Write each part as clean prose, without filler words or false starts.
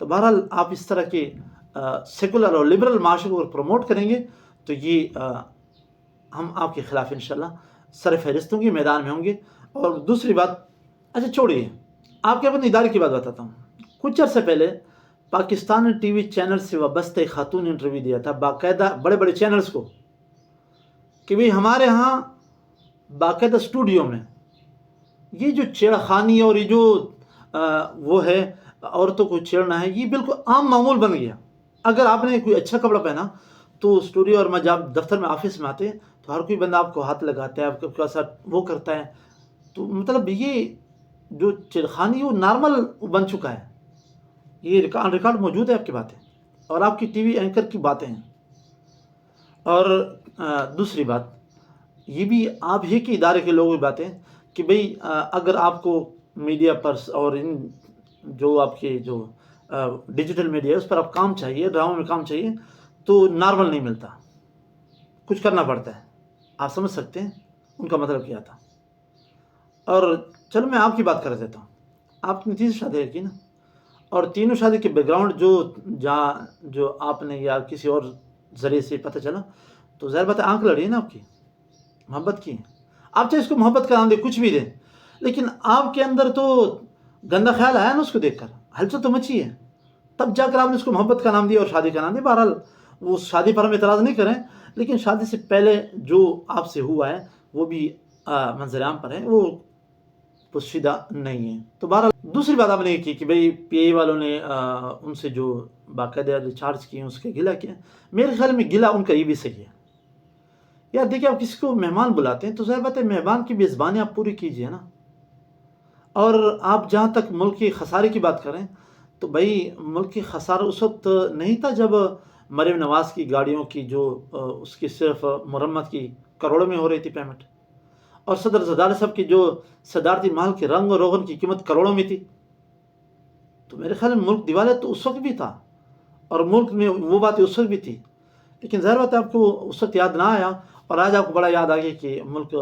تو بہرحال آپ اس طرح کے سیکولر اور لبرل معاشرے کو پروموٹ کریں گے تو یہ ہم آپ کے خلاف انشاءاللہ سر فہرستوں کے میدان میں ہوں گے. اور دوسری بات، اچھا چھوڑیے، آپ کے اپنے ادارے کی بات بتاتا ہوں. کچھ عرصے پہلے پاکستان نے ٹی وی چینل سے وابستہ ایک خاتون نے انٹرویو دیا تھا باقاعدہ بڑے بڑے چینلز کو کہ بھئی ہمارے ہاں باقاعدہ اسٹوڈیو میں یہ جو چھیڑخانی اور یہ جو وہ ہے عورتوں کو چھیڑنا ہے، یہ بالکل عام معمول بن گیا. اگر آپ نے کوئی اچھا کپڑا پہنا تو اسٹوڈیو اور میں جب دفتر میں آفس میں آتے تو ہر کوئی بندہ آپ کو ہاتھ لگاتا ہے، آپ کے ساتھ وہ کرتا ہے. تو مطلب یہ جو چھیڑخانی وہ نارمل بن چکا ہے. یہ ریکارڈ موجود ہے آپ کی باتیں اور آپ کی ٹی وی اینکر کی باتیں ہیں. اور دوسری بات یہ بھی آپ ہی کے ادارے کے لوگوں کی باتیں کہ بھئی اگر آپ کو میڈیا پر اور ان جو آپ کے جو ڈیجیٹل میڈیا ہے اس پر آپ کام چاہیے، ڈراموں میں کام چاہیے تو نارمل نہیں ملتا، کچھ کرنا پڑتا ہے. آپ سمجھ سکتے ہیں ان کا مطلب کیا تھا. اور چلو میں آپ کی بات کر دیتا ہوں. آپ نے 3 شادی کی نا، اور تینوں شادی کے بیک گراؤنڈ جو آپ نے یا کسی اور ذریعے سے پتہ چلا تو ظاہر بات ہے آنکھ لڑی ہے نا آپ کی، محبت کی. آپ چاہے اس کو محبت کا نام دیں، کچھ بھی دیں، لیکن آپ کے اندر تو گندا خیال آیا نا اس کو دیکھ کر، ہلچل تو مچی ہے، تب جا کر آپ نے اس کو محبت کا نام دیا اور شادی کا نام دیا. بہرحال وہ شادی پر ہم اعتراض نہیں کریں، لیکن شادی سے پہلے جو آپ سے ہوا ہے وہ بھی منظر عام پر ہے، وہ پوشیدہ نہیں ہے. تو بہرحال دوسری بات آپ نے یہ کی کہ بھئی پی آئی والوں نے ان سے جو باقاعدہ ریچارج کیے اس کے گلہ کیا. میرے خیال میں گلہ ان کا یہ بھی صحیح ہے. یار دیکھیں آپ کسی کو مہمان بلاتے ہیں تو ظاہر بات ہے مہمان کی میزبانی آپ پوری کیجئے نا. اور آپ جہاں تک ملک کی خسارے کی بات کریں تو بھئی ملک کی خسارہ اس وقت نہیں تھا جب مریم نواز کی گاڑیوں کی جو اس کی صرف مرمت کی کروڑوں میں ہو رہی تھی پیمنٹ، اور صدر زرداری صاحب کی جو صدارتی مال کے رنگ اور روغن کی قیمت کروڑوں میں تھی. تو میرے خیال میں ملک دیوالیہ تو اس وقت بھی تھا اور ملک میں وہ باتیں اس وقت بھی تھی. لیکن ظاہر بات ہے آپ کو اس وقت یاد نہ آیا اور آج آپ کو بڑا یاد آ گیا کہ ملک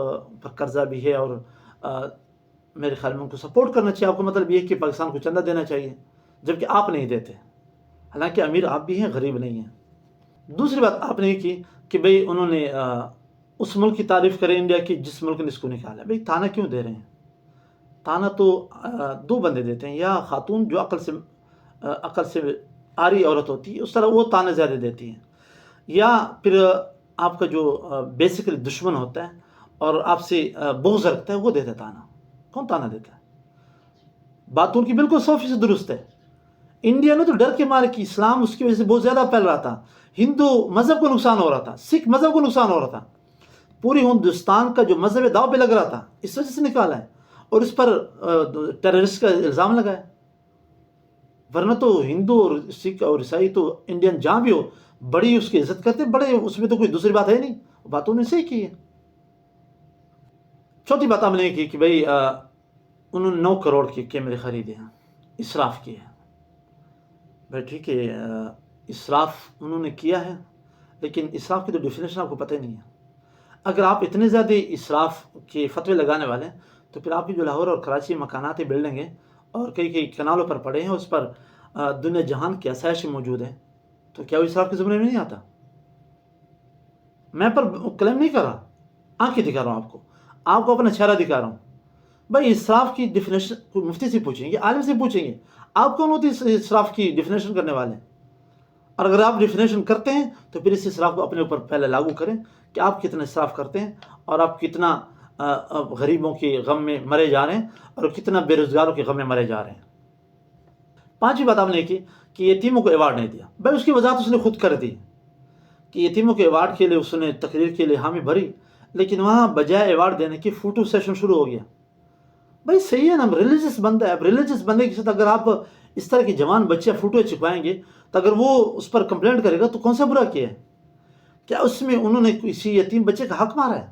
پر قرضہ بھی ہے اور میرے خیال میں ان کو سپورٹ کرنا چاہیے. آپ کو مطلب یہ ہے کہ پاکستان کو چندہ دینا چاہیے جبکہ آپ نہیں دیتے، حالانکہ امیر آپ بھی ہیں، غریب نہیں ہیں. دوسری بات آپ نے یہ کی کہ بھئی انہوں نے اس ملک کی تعریف کرے انڈیا کی جس ملک نے اس کو نکالا. بھئی تانا کیوں دے رہے ہیں؟ تانا تو 2 بندے دیتے ہیں، یا خاتون جو عقل سے آری عورت ہوتی ہے اس طرح وہ تانے زیادہ دیتی ہیں، یا پھر آپ کا جو بیسیکلی دشمن ہوتا ہے اور آپ سے بغض رکھتا ہے وہ دیتا ہے تانا. کون تانا دیتا ہے؟ بات ان کی بالکل 100% درست ہے. انڈیا نے تو ڈر کے مارے کہ اسلام اس کی وجہ سے بہت زیادہ پھیل رہا تھا، ہندو مذہب کو نقصان ہو رہا تھا، سکھ مذہب کو نقصان ہو رہا تھا، پوری ہندوستان کا جو مذہب ہے داؤ پہ لگ رہا تھا، اس وجہ سے نکالا ہے اور اس پر ٹیررسٹ کا الزام لگایا. ورنہ تو ہندو اور سکھ اور عیسائی تو انڈین جہاں بھی ہو بڑی اس کی عزت کرتے، بڑے اس میں تو کوئی دوسری بات ہے نہیں، باتوں نے صحیح کی ہے. چوتھی بات ہم نے کی کہ بھئی انہوں نے 9 کروڑ کے کیمرے خریدے ہیں، اسراف کیے ہیں. بھائی ٹھیک ہے، اسراف انہوں نے کیا ہے، لیکن اسراف کی تو ڈیفینیشن آپ کو پتہ ہی نہیں ہے. اگر آپ اتنے زیادہ اسراف کے فتوے لگانے والے ہیں تو پھر آپ کی جو لاہور اور کراچی مکانات بلڈنگ ہیں اور کئی کنالوں پر پڑے ہیں اس پر دنیا جہان کی آسائش موجود ہیں، تو کیا وہ اسراف کے زمرے میں نہیں آتا؟ میں پر کلیم نہیں کر رہا، آنکھیں دکھا رہا ہوں آپ کو اپنا چہرہ دکھا رہا ہوں. بھائی اسراف کی ڈیفینیشن کوئی مفتی سے پوچھیں گے، عالم سے پوچھیں گے، آپ کون ہوتی ہے اسراف کی ڈیفینیشن کرنے والے؟ اور اگر آپ ڈیفینیشن کرتے ہیں تو پھر اس اسراف کو اپنے اوپر پہلے لاگو کریں کہ آپ کتنا اسراف کرتے ہیں اور آپ کتنا غریبوں کے غم میں مرے جا رہے ہیں اور کتنا بے روزگاروں کے غم میں مرے جا رہے ہیں. 5ویں بات آپ نے کی کہ یتیموں کو ایوارڈ نہیں دیا. بھائی اس کی وضاحت اس نے خود کر دی کہ یتیموں کے ایوارڈ کے لیے اس نے تقریر کے لیے حامی بھری، لیکن وہاں بجائے ایوارڈ دینے کی فوٹو سیشن شروع ہو گیا. بھائی صحیح ہے نا، ریلیجس بندہ ہے. اب ریلیجس بندے کے ساتھ اگر آپ اس طرح کی جوان بچے فوٹو چھپائیں گے تو اگر وہ اس پر کمپلینٹ کرے گا تو کون سا برا کیا ہے؟ کیا اس میں انہوں نے کسی یتیم بچے کا حق مارا ہے؟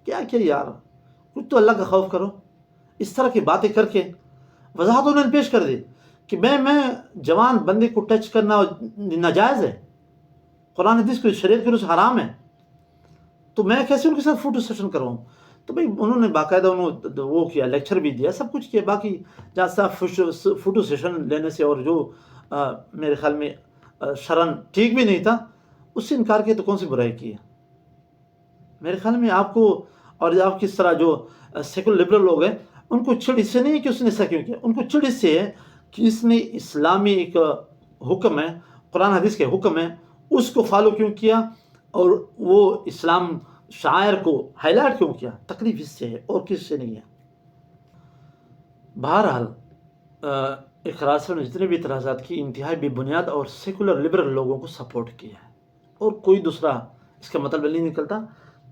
کیا یار، کچھ تو اللہ کا خوف کرو. اس طرح کی باتیں کر کے وضاحت انہوں نے پیش کر دی کہ میں جوان بندے کو ٹچ کرنا ناجائز ہے، قرآن حدیث کو شریعت کے روز حرام ہے، تو میں کیسے ان کے ساتھ فوٹو سیشن کرواؤں؟ تو بھائی انہوں نے باقاعدہ وہ کیا، لیکچر بھی دیا، سب کچھ کیا. باقی جہاں صاحب فوٹو سیشن لینے سے اور جو میرے خیال میں شرن ٹھیک بھی نہیں تھا، اس سے انکار کیا تو کون سی برائی کی ہے؟ میرے خیال میں آپ کو، اور آپ کس طرح جو سیکولر لبرل لوگ ہیں ان کو چڑ اس سے نہیں ہے کہ اس نے ایسا کیوں کیا، ان کو چڑ اس سے ہے کہ اس نے اسلامی ایک حکم ہے، قرآن حدیث کے حکم ہے، اس کو فالو کیوں کیا، اور وہ اسلام شاعر کو ہائی لائٹ کیوں کیا۔ تکلیف اس سے ہے اور کس سے نہیں ہے۔ بہرحال اقرار صاحب نے جتنے بھی اعتراضات کی انتہائی بے بنیاد اور سیکولر لبرل لوگوں کو سپورٹ کیا ہے، اور کوئی دوسرا اس کا مطلب نہیں نکلتا۔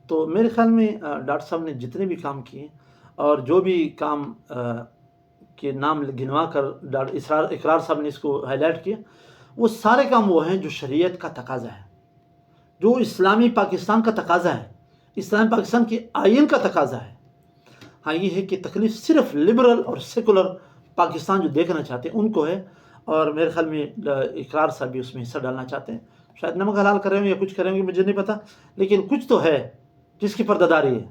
تو میرے خیال میں ڈاکٹر صاحب نے جتنے بھی کام کیے اور جو بھی کام کے نام گنوا کر اقرار صاحب نے اس کو ہائی لائٹ کیا، وہ سارے کام وہ ہیں جو شریعت کا تقاضا ہے، جو اسلامی پاکستان کا تقاضا ہے، اسلامی پاکستان کے آئین کا تقاضا ہے۔ ہاں یہ ہے کہ تکلیف صرف لبرل اور سیکولر پاکستان جو دیکھنا چاہتے ہیں ان کو ہے، اور میرے خیال میں اقرار صاحب بھی اس میں حصہ ڈالنا چاہتے ہیں، شاید نمک حلال کر رہے ہوں یا کچھ کر رہے ہوں گے، مجھے نہیں پتہ، لیکن کچھ تو ہے جس کی پردہ داری ہے۔